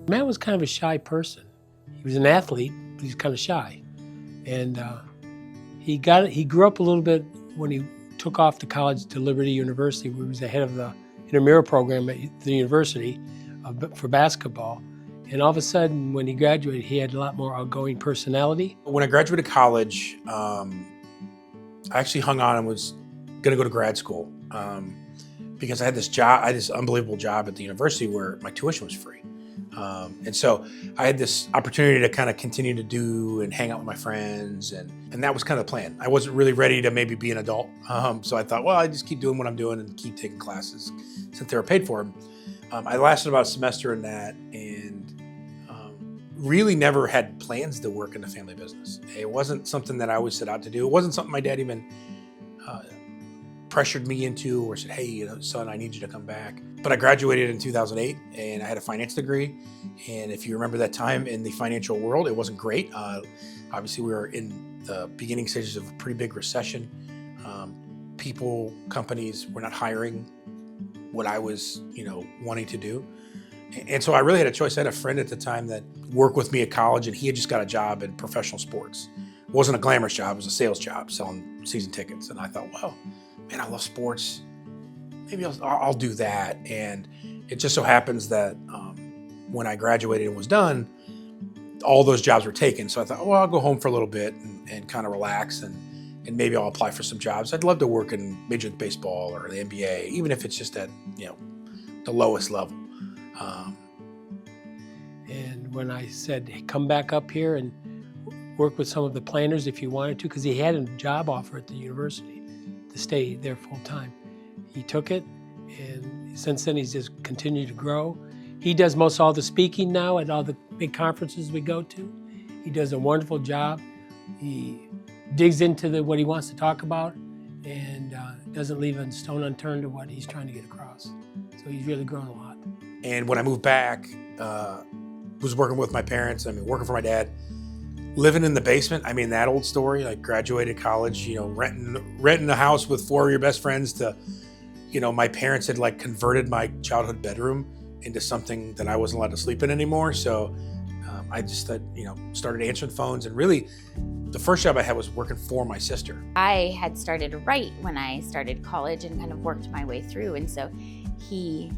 Matt was kind of a shy person. He was an athlete, but he was kind of shy. And he grew up a little bit when he took off to college to Liberty University, where he was the head of the intramural program at the university for basketball. And all of a sudden, when he graduated, he had a lot more outgoing personality. When I graduated college, I actually hung on and was going to go to grad school because I had this job, unbelievable job at the university where my tuition was free. And so I had this opportunity to kind of continue to do and hang out with my friends, and that was kind of the plan. I wasn't really ready to maybe be an adult, so I thought, well, I just keep doing what I'm doing and keep taking classes since they were paid for. I lasted about a semester in that, and really never had plans to work in the family business. It wasn't something that I always set out to do. It wasn't something my dad even pressured me into or said, hey, son, I need you to come back. But I graduated in 2008 and I had a finance degree. And if you remember that time in the financial world, it wasn't great. Obviously, we were in the beginning stages of a pretty big recession. Companies were not hiring what I was, wanting to do. And so I really had a choice. I had a friend at the time that worked with me at college, and he had just got a job in professional sports. It wasn't a glamorous job, it was a sales job, selling season tickets. And I thought, well, man, I love sports. Maybe I'll do that. And it just so happens that when I graduated and was done, all those jobs were taken. So I thought, well, I'll go home for a little bit and kind of relax, and maybe I'll apply for some jobs. I'd love to work in Major League Baseball or the NBA, even if it's just at, the lowest level. And when I said, hey, come back up here and work with some of the planners if you wanted to, because he had a job offer at the university to stay there full time. He took it, and since then he's just continued to grow. He does most all the speaking now at all the big conferences we go to. He does a wonderful job. He digs into what he wants to talk about, and doesn't leave a stone unturned to what he's trying to get across. So he's really grown a lot. And when I moved back, was working with my parents, working for my dad, living in the basement. That old story, like graduated college, renting a house with 4 of your best friends to, my parents had like converted my childhood bedroom into something that I wasn't allowed to sleep in anymore. So I just, started answering phones, and really the first job I had was working for my sister. I had started to write when I started college and kind of worked my way through. And so he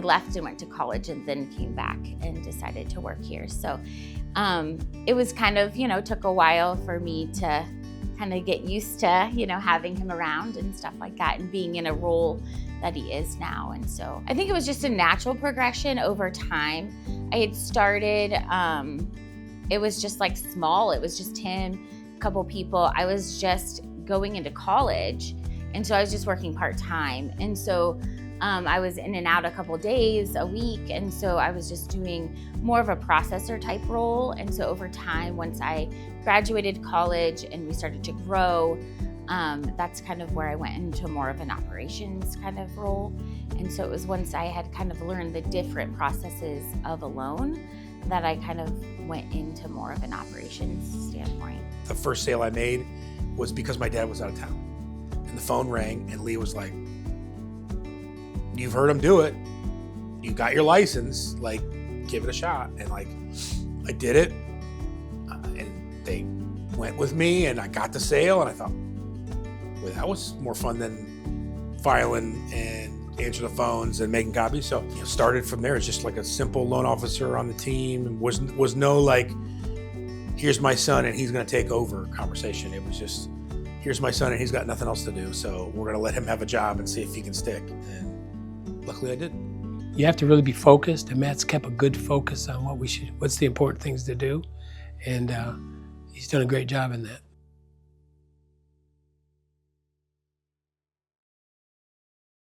left and went to college and then came back and decided to work here. So it was kind of, took a while for me to kind of get used to, having him around and stuff like that, and being in a role that he is now. And so I think it was just a natural progression over time. I had started, it was just like small. It was just him, a couple people. I was just going into college. And so I was just working part-time. And so I was in and out a couple days a week, and so I was just doing more of a processor type role. And so over time, once I graduated college and we started to grow, that's kind of where I went into more of an operations kind of role. And so it was once I had kind of learned the different processes of a loan that I kind of went into more of an operations standpoint. The first sale I made was because my dad was out of town, and the phone rang, and Lee was like, you've heard him do it. You got your license, give it a shot. And I did it, and they went with me, and I got the sale, and I thought, well, that was more fun than filing and answering the phones and making copies. So started from there as just like a simple loan officer on the team, and was no here's my son and he's gonna take over conversation. It was just, here's my son and he's got nothing else to do, so we're gonna let him have a job and see if he can stick. And luckily I did. You have to really be focused, and Matt's kept a good focus on what's the important things to do, and he's done a great job in that.